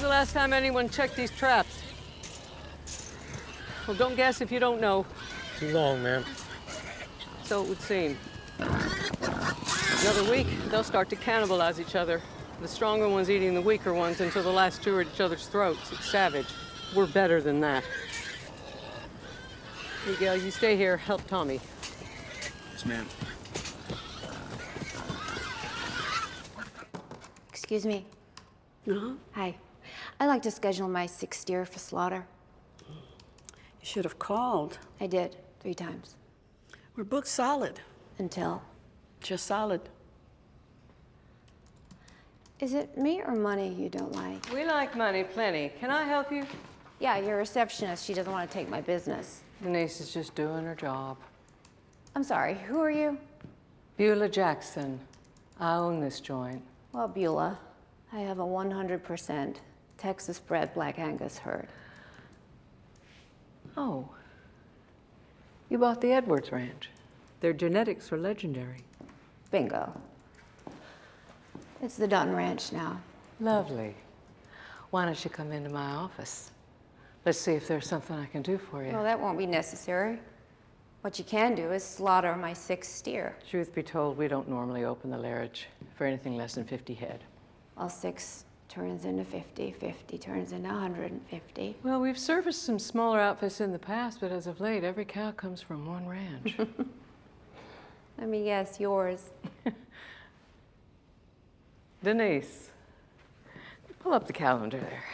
When's the last time anyone checked these traps? Well, don't guess if you don't know. Too long, ma'am. So it would seem. Another week, they'll start to cannibalize each other. The stronger ones eating the weaker ones until the last two are at each other's throats. It's savage. We're better than that. Miguel, you stay here, help Tommy. Yes, ma'am. Excuse me. Uh-huh. Hi. I'd like to schedule my 6th steer for slaughter. You should have called. I did, 3 times. We're booked solid. Until. Just solid. Is it me or money you don't like? We like money plenty. Can I help you? Yeah, your receptionist, she doesn't want to take my business. Denise is just doing her job. I'm sorry, who are you? Beulah Jackson. I own this joint. Well, Beulah, I have a 100% Texas-bred Black Angus herd. Oh. You bought the Edwards Ranch. Their genetics are legendary. Bingo. It's the Dutton Ranch now. Lovely. Why don't you come into my office? Let's see if there's something I can do for you. Well, that won't be necessary. What you can do is slaughter my 6th steer. Truth be told, we don't normally open the lairage for anything less than 50 head. Well, 6 turns into 50, 50 turns into 150. Well, we've serviced some smaller outfits in the past, but as of late, every cow comes from one ranch. Let me guess, yours. Denise, pull up the calendar there.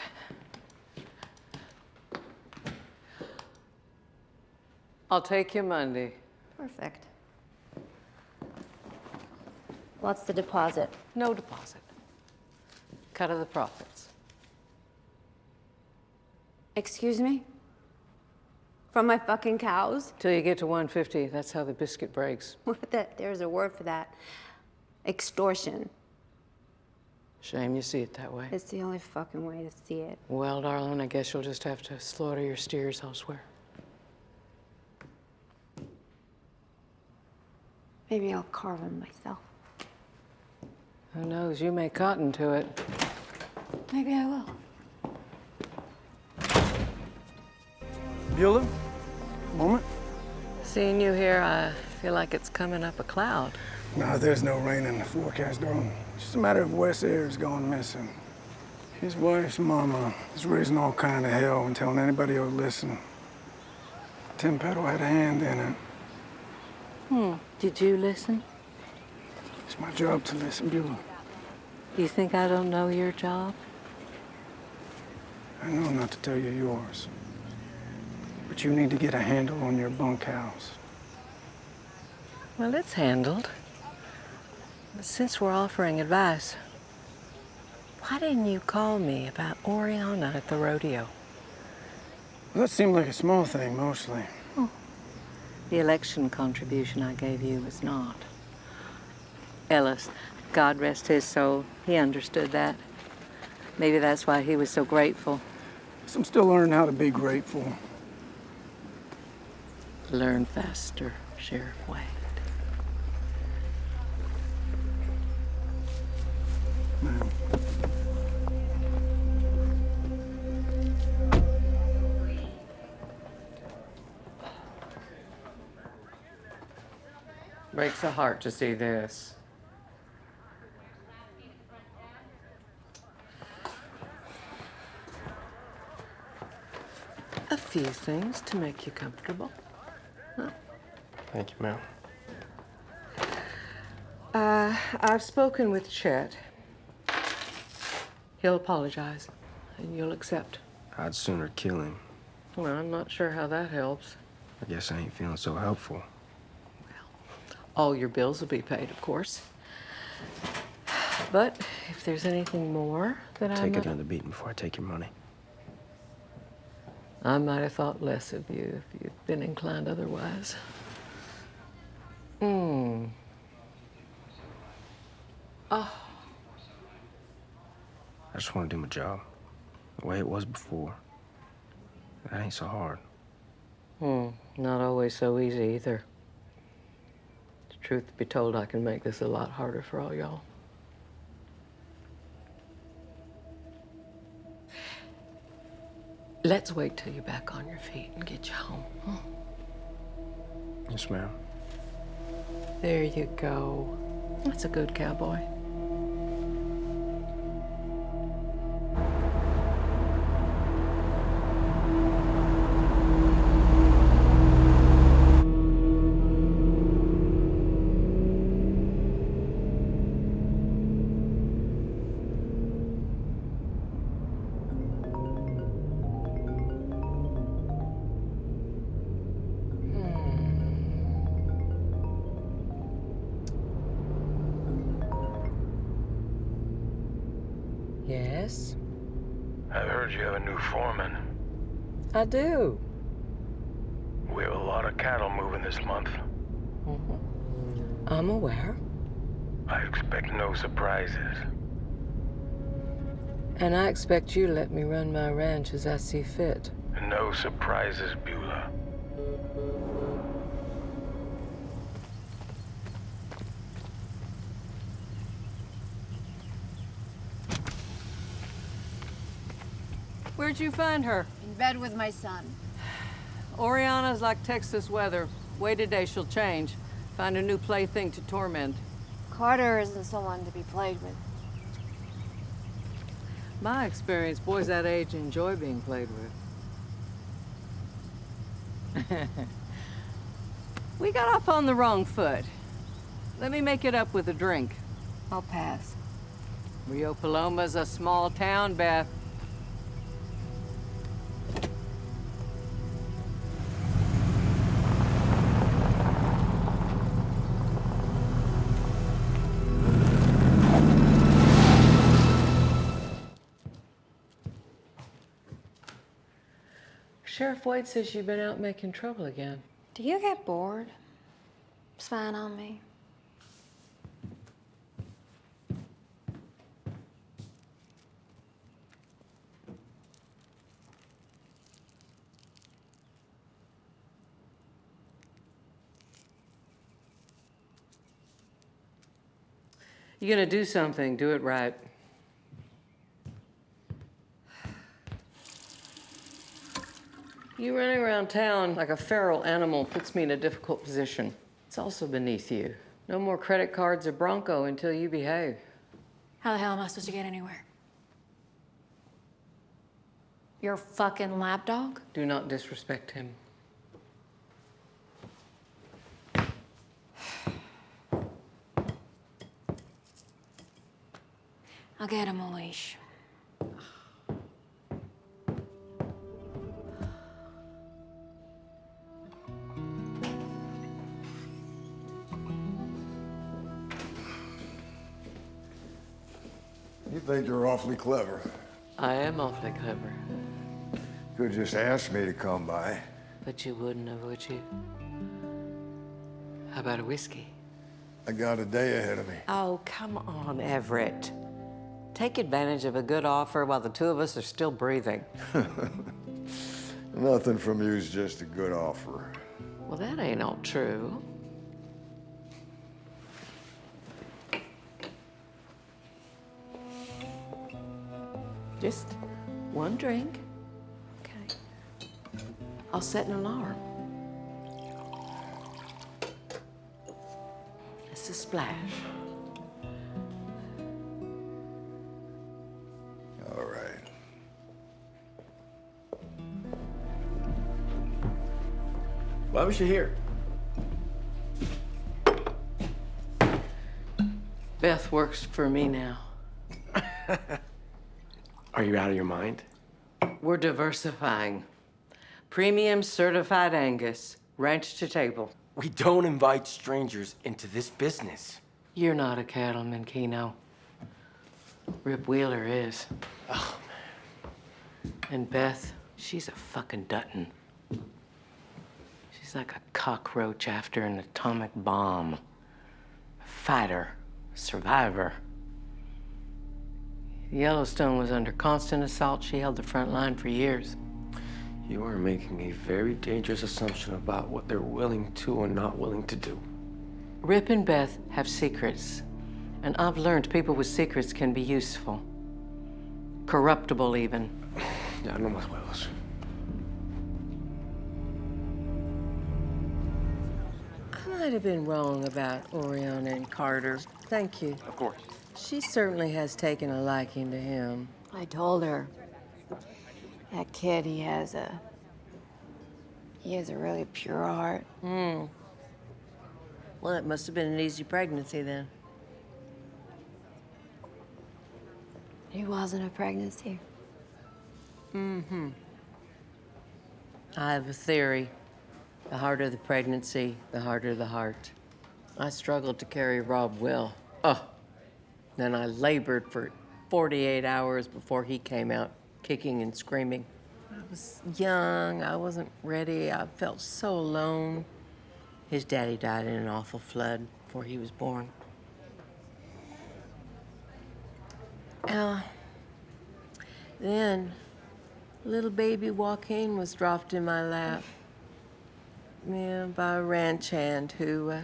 I'll take you Monday. Perfect. What's the deposit? No deposit. Cut of the profits. Excuse me? From my fucking cows? Till you get to 150, that's how the biscuit breaks. There's a word for that. Extortion. Shame you see it that way. It's the only fucking way to see it. Well, darling, I guess you'll just have to slaughter your steers elsewhere. Maybe I'll carve them myself. Who knows? You may cotton to it. Maybe I will. Beulah, moment. Seeing you here, I feel like it's coming up a cloud. No, there's no rain in the forecast, darling. It's just a matter of Wes Ayers gone missing. His wife's mama is raising all kind of hell and telling anybody who'll listen. Tim Peddle had a hand in it. Did you listen? It's my job to listen, Beulah. You think I don't know your job? I know not to tell you yours. But you need to get a handle on your bunkhouse. Well, it's handled. But since we're offering advice, why didn't you call me about Oriana at the rodeo? Well, that seemed like a small thing, mostly. The election contribution I gave you was not. Ellis, God rest his soul, he understood that. Maybe that's why he was so grateful. Guess I'm still learning how to be grateful. Learn faster, Sheriff Wade. Ma'am. Breaks the heart to see this. A few things to make you comfortable. Huh? Thank you, ma'am. I've spoken with Chet. He'll apologize, and you'll accept. I'd sooner kill him. Well, I'm not sure how that helps. I guess I ain't feeling so helpful. All your bills will be paid, of course. But if there's anything more that Take another beating before I take your money. I might have thought less of you if you'd been inclined otherwise. Oh. I just want to do my job the way it was before. That ain't so hard. Not always so easy either. Truth be told, I can make this a lot harder for all y'all. Let's wait till you're back on your feet and get you home. Huh? Yes, ma'am. There you go. That's a good cowboy. Yes, I've heard you have a new foreman. I do. We have a lot of cattle moving this month. I'm aware. I expect no surprises. And I expect you to let me run my ranch as I see fit. No surprises, Beulah. Where'd you find her? In bed with my son. Oriana's like Texas weather. Wait a day, she'll change. Find a new plaything to torment. Carter isn't someone to be played with. My experience, boys that age enjoy being played with. We got off on the wrong foot. Let me make it up with a drink. I'll pass. Rio Paloma's a small town, Beth. Sheriff Wade says you've been out making trouble again. Do you get bored? Spying on me? You're gonna do something, do it right. You running around town like a feral animal puts me in a difficult position. It's also beneath you. No more credit cards or Bronco until you behave. How the hell am I supposed to get anywhere? Your fucking lapdog? Do not disrespect him. I'll get him a leash. You think you're awfully clever. I am awfully clever. Could just ask me to come by. But you wouldn't have, would you? How about a whiskey? I got a day ahead of me. Oh, come on, Everett. Take advantage of a good offer while the two of us are still breathing. Nothing from you's just a good offer. Well, that ain't all true. Just one drink. Okay. I'll set an alarm. It's a splash. All right. Why was she here? Beth works for me now. Are you out of your mind? We're diversifying. Premium certified Angus, ranch to table. We don't invite strangers into this business. You're not a cattleman, Keno. Rip Wheeler is. Oh, And Beth, she's a fucking Dutton. She's like a cockroach after an atomic bomb. A fighter, survivor. Yellowstone was under constant assault. She held the front line for years. you are making a very dangerous assumption about what they're willing to or not willing to do. Rip and Beth have secrets, and I've learned people with secrets can be useful. Corruptible, even. Ya no más huevos. might have been wrong about Oriana and Carter. Thank you. Of course. She certainly has taken a liking to him. I told her. That kid, he has a really pure heart. Well, it must have been an easy pregnancy then. It wasn't a pregnancy. I have a theory. The harder the pregnancy, the harder the heart. I struggled to carry Rob well. Then I labored for 48 hours before he came out kicking and screaming. I was young, I wasn't ready, I felt so alone. His daddy died in an awful flood before he was born. Then, little baby Joaquin was dropped in my lap. Yeah, by a ranch hand who,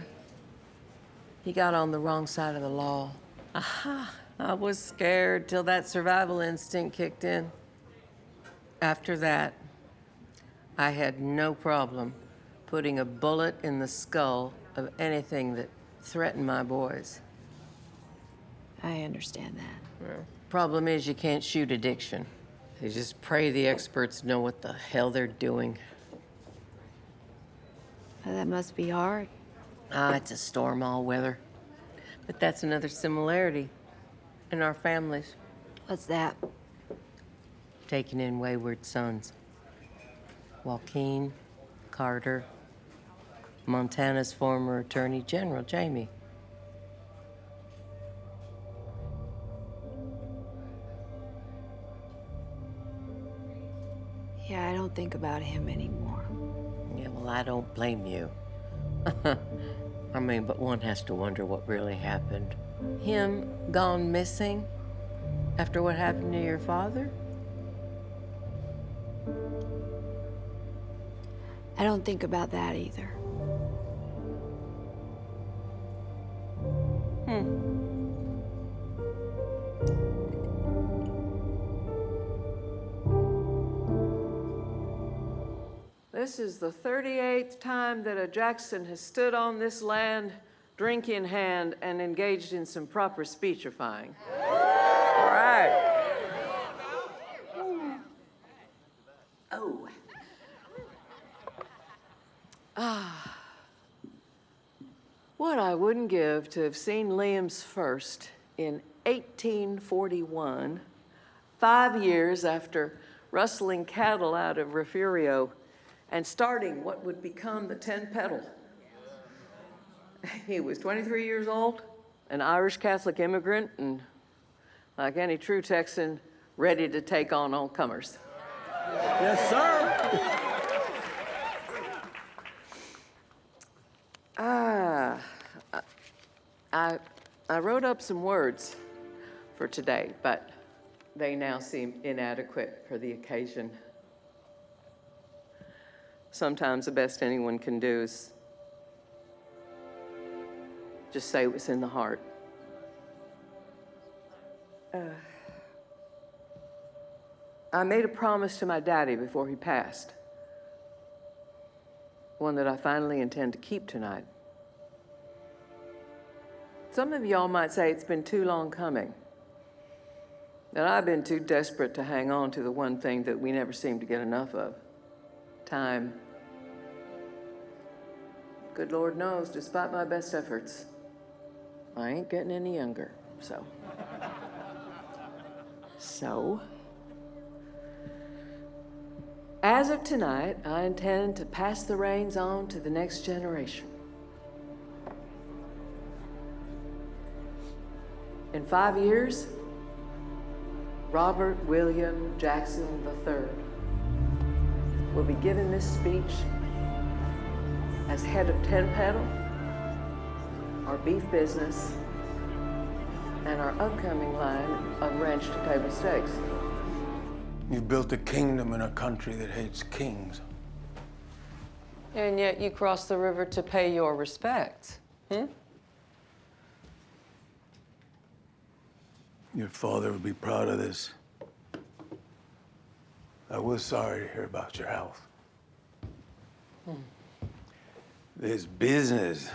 he got on the wrong side of the law. I was scared till that survival instinct kicked in. After that, I had no problem putting a bullet in the skull of anything that threatened my boys. I understand that. Problem is, you can't shoot addiction. You just pray the experts know what the hell they're doing. That must be hard. It's a storm all weather. But that's another similarity in our families. What's that? Taking in wayward sons. Joaquin, Carter, Montana's former Attorney General, Jamie. Yeah, I don't think about him anymore. Yeah, well, I don't blame you. I mean, but one has to wonder what really happened. Him gone missing after what happened to your father? I don't think about that either. This is the 38th time that a Jackson has stood on this land, drink in hand, and engaged in some proper speechifying. All right. Oh. What I wouldn't give to have seen Liam's first in 1841, 5 years after rustling cattle out of Refugio and starting what would become the 10 Pedal. He was 23 years old, an Irish Catholic immigrant, and like any true Texan, ready to take on all comers. Yes, sir. I wrote up some words for today, but they now seem inadequate for the occasion. Sometimes the best anyone can do is just say what's in the heart. I made a promise to my daddy before he passed, one that I finally intend to keep tonight. Some of y'all might say it's been too long coming, that I've been too desperate to hang on to the one thing that we never seem to get enough of, time. Good Lord knows, despite my best efforts, I ain't getting any younger, so. As of tonight, I intend to pass the reins on to the next generation. In 5 years, Robert William Jackson III will be giving this speech as head of 10 Pedal, our beef business, and our upcoming line of ranch-to-table steaks. You've built a kingdom in a country that hates kings. And yet you cross the river to pay your respects, Your father would be proud of this. I was sorry to hear about your health. This business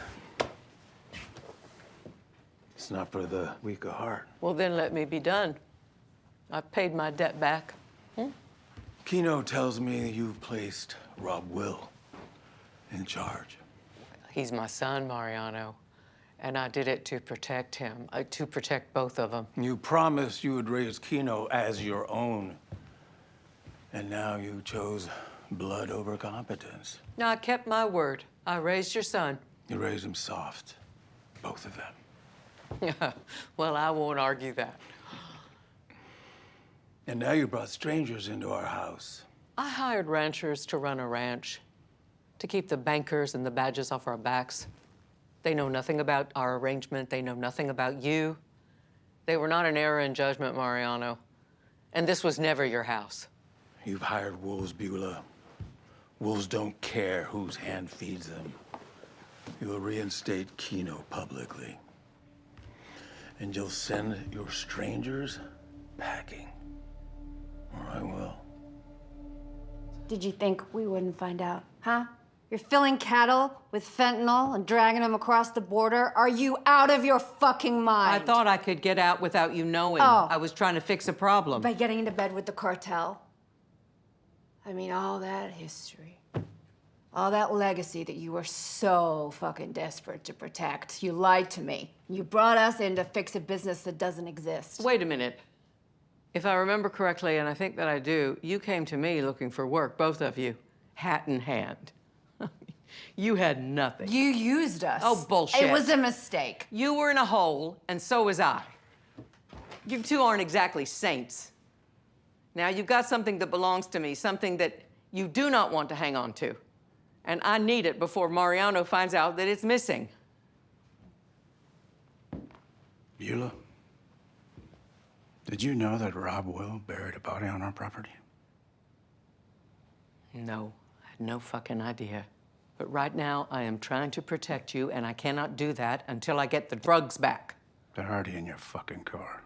That's not for the weak of heart. Well, then let me be done. I've paid my debt back. Keno tells me you've placed Rob Will in charge. He's my son, Mariano, and I did it to protect him, to protect both of them. You promised you would raise Keno as your own. And now you chose blood over competence. No, I kept my word. I raised your son. You raised him soft, both of them. Well, I won't argue that. And now you brought strangers into our house. I hired ranchers to run a ranch, to keep the bankers and the badges off our backs. They know nothing about our arrangement. They know nothing about you. They were not an error in judgment, Mariano. And this was never your house. You've hired wolves, Beulah. Wolves don't care whose hand feeds them. You'll reinstate Keno publicly. And you'll send your strangers packing. Or I will. Did you think we wouldn't find out, huh? You're filling cattle with fentanyl and dragging them across the border. Are you out of your fucking mind? I thought I could get out without you knowing. Oh. I was trying to fix a problem. By getting into bed with the cartel? I mean, all that history. All that legacy that you were so fucking desperate to protect. You lied to me. You brought us in to fix a business that doesn't exist. Wait a minute. If I remember correctly, and I think that I do, you came to me looking for work, both of you, hat in hand. You had nothing. You used us. Oh, bullshit. It was a mistake. You were in a hole, and so was I. You two aren't exactly saints. Now, you've got something that belongs to me, something that you do not want to hang on to. And I need it before Mariano finds out that it's missing. Beulah, did you know that Rob Will buried a body on our property? No, I had no fucking idea. But right now, I am trying to protect you, and I cannot do that until I get the drugs back. They're already in your fucking car.